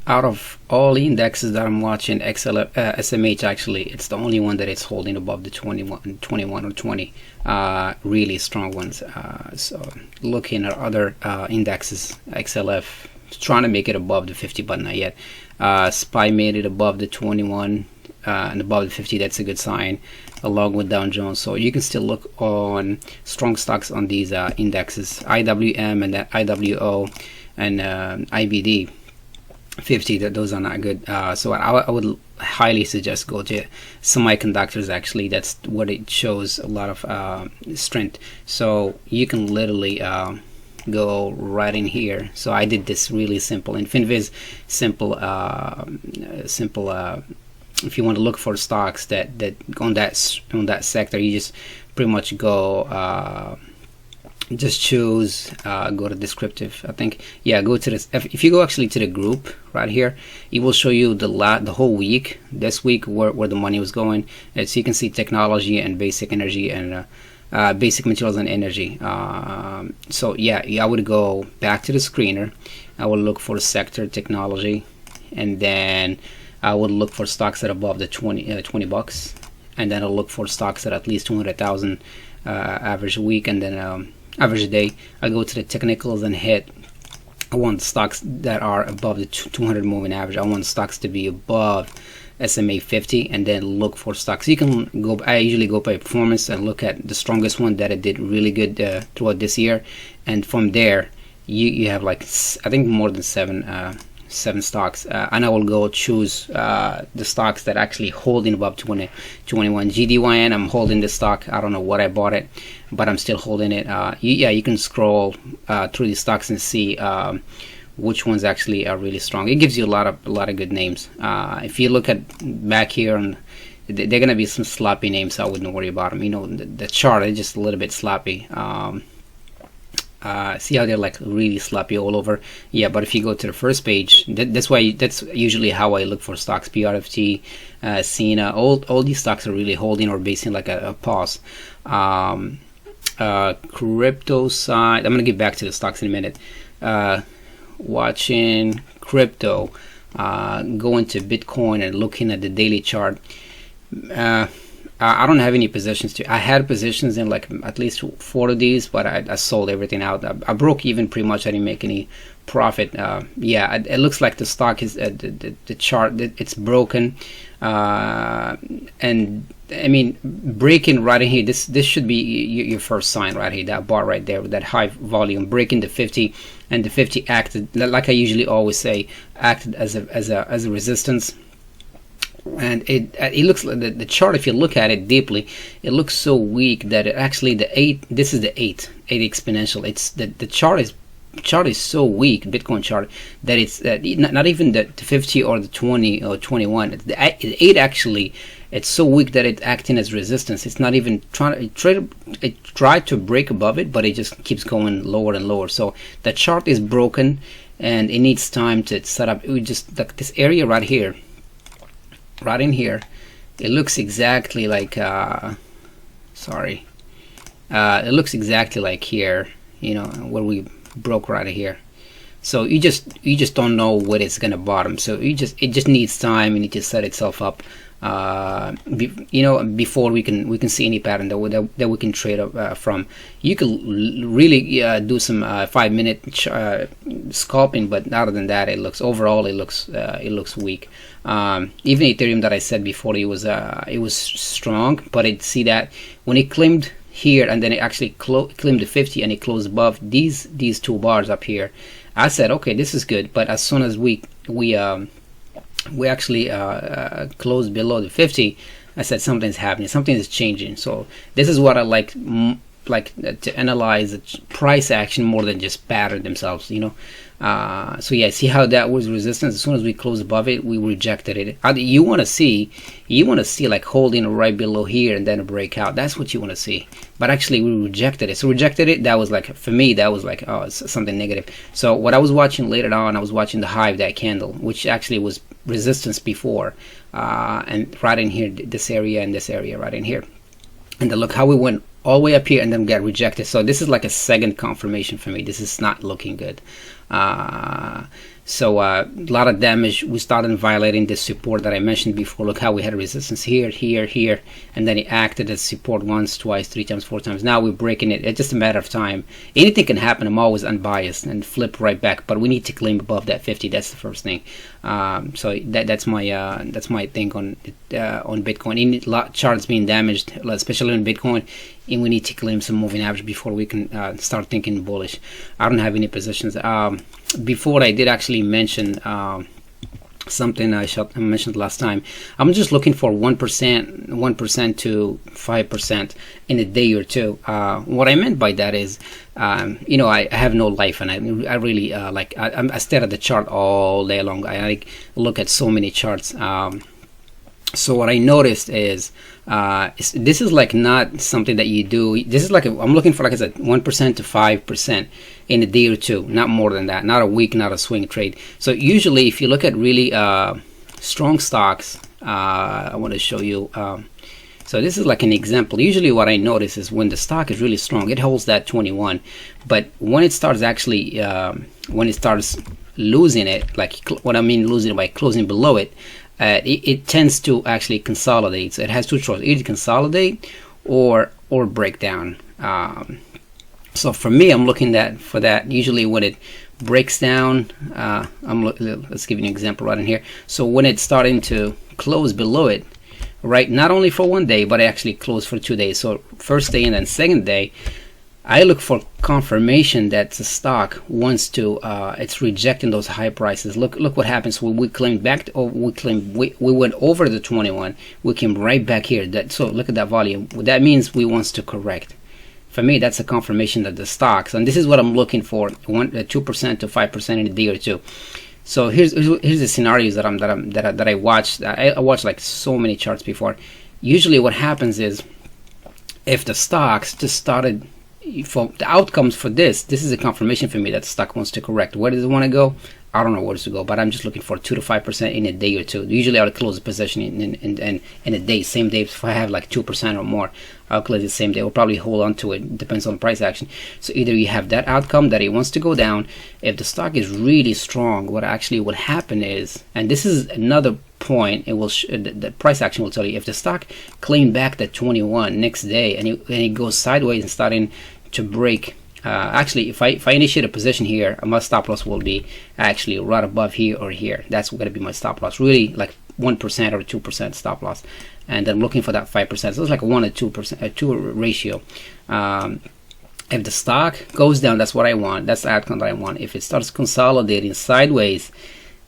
out of all the indexes that I'm watching, SMH actually, it's the only one that it's holding above the 21 or 20 really strong ones. So looking at other indexes, XLF trying to make it above the 50, but not yet. SPY made it above the 21 and above the 50. That's a good sign, along with Dow Jones. So you can still look on strong stocks on these indexes, IWM and then IWO and IBD 50. That those are not good. So I would highly suggest go to semiconductors. Actually, that's what it shows a lot of strength. So you can literally go right in here. So I did this really simple in FinViz, simple if you want to look for stocks that on that sector, you just pretty much go just choose go to descriptive. I think, yeah, go to this. If you go actually to the group right here, it will show you the whole week, this week, where the money was going. And so you can see technology and basic energy and basic materials and energy. So yeah, I would go back to the screener. I will look for sector technology, and then I would look for stocks that are above the 20 bucks, and then I'll look for stocks that are at least 200,000 average a week, and then average a day. I go to the technicals and hit. I want stocks that are above the 200 moving average. I want stocks to be above SMA 50, and then look for stocks. You can go. I usually go by performance and look at the strongest one that it did really good throughout this year, and from there you have like I think more than seven stocks, and I will go choose the stocks that actually holding above 21. GDYN, I'm holding this stock. I don't know what I bought it, but I'm still holding it. Yeah, you can scroll through the stocks and see which ones actually are really strong. It gives you a lot of good names. If you look at back here, and they're gonna be some sloppy names, so I wouldn't worry about them. You know, the chart is just a little bit sloppy. See how they're like really sloppy all over. Yeah, but if you go to the first page, that's usually how I look for stocks. PRFT, Cena, all these stocks are really holding or basing like a pause. Crypto side, I'm gonna get back to the stocks in a minute. Watching crypto, going to Bitcoin and looking at the daily chart. I don't have any positions I had positions in like at least 4 of these, but I sold everything out. I broke even pretty much. I didn't make any profit. Yeah, it looks like the stock is the chart, it's broken, and I mean, breaking right in here, this should be your first sign right here, that bar right there with that high volume, breaking the 50, and the 50 acted, like I usually always say, acted as a resistance. And it looks like the chart, if you look at it deeply, it looks so weak that it actually this is the 8 exponential. It's the chart is so weak, Bitcoin chart, that it's not even the 50 or the 20 or 21. The 8 actually, it's so weak that it's acting as resistance. It's not even it tried to break above it, but it just keeps going lower and lower. So the chart is broken, and it needs time to set up. We just like this area right here. Right in here, it looks exactly like it looks exactly like here, you know, where we broke right here. So you just don't know when it's gonna bottom. So it just needs time. It needs to set itself up, you know, before we can see any pattern that we can trade from. You can really do some 5-minute scalping, but other than that, it looks weak. Even Ethereum that I said before, it was strong, but it see that when it climbed here and then it actually climbed to 50 and it closed above these 2 bars up here, I said, okay, this is good. But as soon as we actually closed below the 50, I said something's happening, something is changing. So this is what I like to analyze the price action more than just pattern themselves, you know. So yeah, see how that was resistance. As soon as we closed above it, we rejected it. You want to see like holding right below here and then a breakout. That's what you want to see. But actually we rejected it. So rejected it, that was like, for me, that was like, oh, it's something negative. So what I was watching later on, I was watching the hive, that candle, which actually was resistance before, and right in here, this area and this area right in here. And then look how we went all the way up here and then got rejected. So this is like a second confirmation for me. This is not looking good. So a lot of damage. We started violating the support that I mentioned before. Look how we had resistance here, here, here, and then it acted as support once, twice, 3 times, 4 times. Now we're breaking it. It's just a matter of time. Anything can happen. I'm always unbiased and flip right back, but we need to claim above that 50. That's the first thing. So that's my thing on Bitcoin. Any charts being damaged, especially on Bitcoin, and we need to claim some moving average before we can start thinking bullish. I don't have any positions. Before I did actually mention something I mentioned last time. I'm just looking for 1% to 5% in a day or two. What I meant by that is, you know, I have no life, and I really I stare at the chart all day long. I look at so many charts. So what I noticed is this is like not something that you do. This is like I'm looking for, like I said, 1% to 5% in a day or two, not more than that. Not a week, not a swing trade. So usually, if you look at really strong stocks, I want to show you. So this is like an example. Usually, what I notice is when the stock is really strong, it holds that 21. But when it starts actually, when it starts losing it, like what I mean losing it by closing below it. It tends to actually consolidate. So it has two choices: either consolidate or break down. So for me, I'm looking for that. Usually, when it breaks down, let's give you an example right in here. So when it's starting to close below it, right? Not only for 1 day, but I actually close for 2 days. So first day and then second day, I look for confirmation that the stock wants to, it's rejecting those high prices. Look what happens when we claim back, or we went over the 21. We came right back here. So look at that volume. That means we wants to correct. For me, that's a confirmation that the stocks, and this is what I'm looking for, 2% to 5% in a day or two. So here's the scenarios that I watched. I watched like so many charts before. Usually, what happens is, if the stocks just started. For the outcomes for this is a confirmation for me that the stock wants to correct. Where does it want to go? I don't know where to go, but I'm just looking for 2 to 5% in a day or two. Usually I'll close a position in a day, same day. If I have like 2% or more, I'll close the same day. I'll probably hold on to it. Depends on the price action. So either you have that outcome that it wants to go down. If the stock is really strong, what actually will happen is, and this is another point, it will the price action will tell you, if the stock claimed back that 21 next day and it goes sideways and starting to break. Actually, if I initiate a position here, my stop loss will be actually right above here or here. That's going to be my stop loss. Really, like 1% or 2% stop loss, and I'm looking for that 5%. So it's like a 1 to 2%, 2 ratio. If the stock goes down, that's what I want. That's the outcome that I want. If it starts consolidating sideways,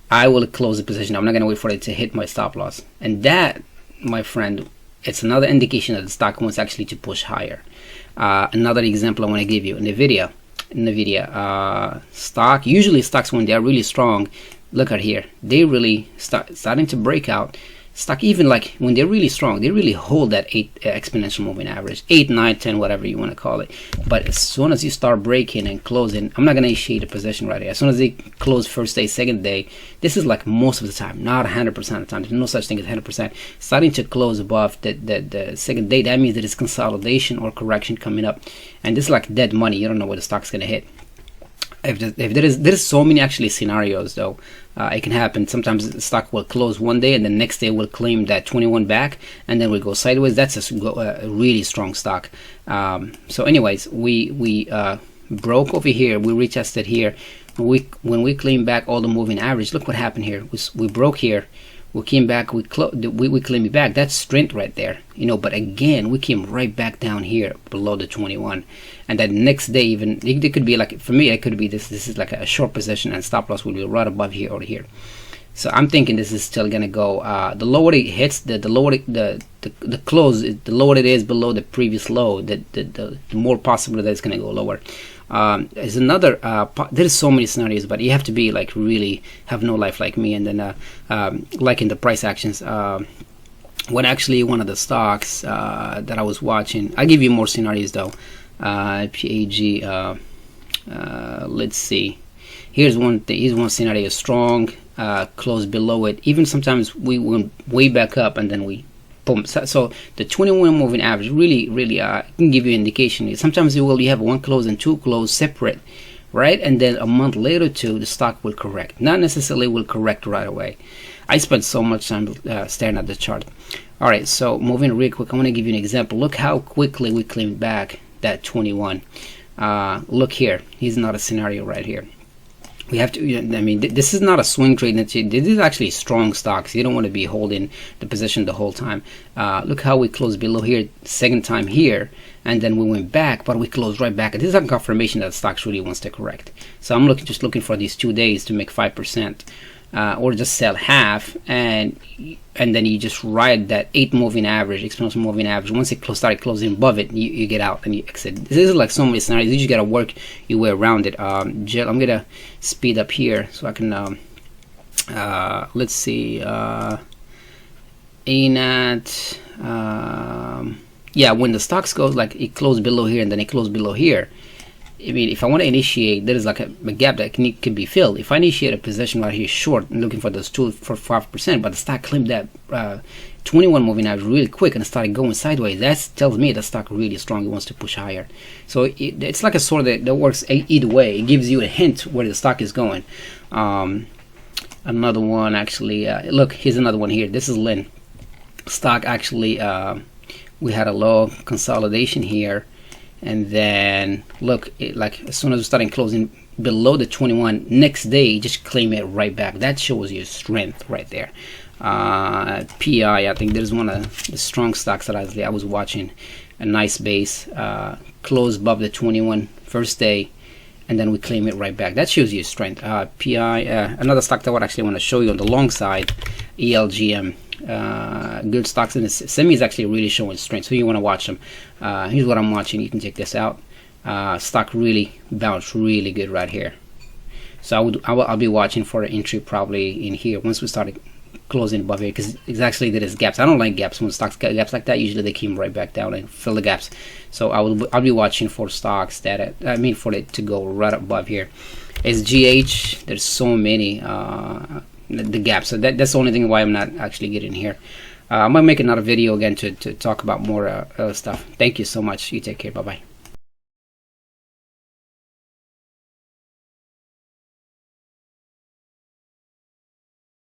I will close the position. I'm not going to wait for it to hit my stop loss. And that, my friend, it's another indication that the stock wants actually to push higher. Another example I want to give you, NVIDIA, stock, usually stocks when they're really strong, look at here, they really starting to break out. Stock, even like when they're really strong, they really hold that 8 exponential moving average, 8, 9, 10, whatever you want to call it. But as soon as you start breaking and closing, I'm not going to initiate a position right here. As soon as they close first day, second day, this is like most of the time, not 100% of the time. There's no such thing as 100%. Starting to close above the second day, that means that it's consolidation or correction coming up. And this is like dead money. You don't know where the stock's going to hit. If there's so many actually scenarios though, it can happen. Sometimes the stock will close one day and the next day will claim that 21 back and then we'll go sideways. That's a really strong stock. So anyways, we broke over here, we retested here. When we claim back all the moving average, look what happened here. We broke here, we came back, we claimed it back. That's strength right there, you know. But again, we came right back down here below the 21, and that next day, even it could be like, for me, it could be this is like a short position, and stop loss will be right above here or here. So I'm thinking this is still gonna go. The lower it hits, the lower the close, the lower it is below the previous low, the more possible that it's gonna go lower. There's another. There's so many scenarios, but you have to be like really have no life like me, and then like in the price actions. When actually one of the stocks that I was watching, I give you more scenarios though. PAG. Let's see. Here's one thing. Here's one scenario: strong, close below it. Even sometimes we went way back up and then we boom. So the 21 moving average really can give you an indication. Sometimes you have one close and two close separate, right? And then a month later too, the stock will correct. Not necessarily will correct right away. I spent so much time staring at the chart. All right, so moving real quick, I want to give you an example. Look how quickly we claimed back that 21. Look here. Here's another scenario right here. We have to, I mean, this is not a swing trade. This is actually strong stocks. You don't want to be holding the position the whole time. Look how we closed below here, second time here, and then we went back, but we closed right back. This is a confirmation that stocks really wants to correct. So I'm just looking for these 2 days to make 5%, or just sell half, and then you just ride that 8 moving average, exponential moving average. Once it started closing above it, you get out and you exit. This is like so many scenarios. You just gotta work your way around it. I'm gonna speed up here so I can let's see, ANAT, yeah, when the stocks goes like it closed below here and then it closed below here, I mean, if I want to initiate, there is like a gap that can be filled. If I initiate a position right here short and looking for those 2 for 5%, but the stock claimed that 21 moving average really quick and started going sideways, that tells me the stock really strong. It wants to push higher. So it's like a sword that works either way. It gives you a hint where the stock is going. Another one actually, look, here's another one here. This is Lin. Stock actually, we had a low consolidation here. And then look, like as soon as we started closing below the 21, next day just claim it right back. That shows you strength right there. PI, I think there's one of the strong stocks that I was watching. A nice base, closed above the 21 first day, and then we claim it right back. That shows you strength. PI, another stock that I would actually want to show you on the long side, ELGM. Good stocks, and the semi is actually really showing strength, so you want to watch them. Here's what I'm watching. You can check this out. Stock really bounced really good right here, so I'll be watching for an entry probably in here once we started closing above here, because exactly there is gaps. I don't like gaps. When stocks got gaps like that, usually they came right back down and fill the gaps. So I'll be watching for stocks that for it to go right above here. SGH, there's so many the gaps, so that's the only thing why I'm not actually getting here. I'm gonna make another video again to talk about more stuff. Thank you so much. You take care. Bye bye.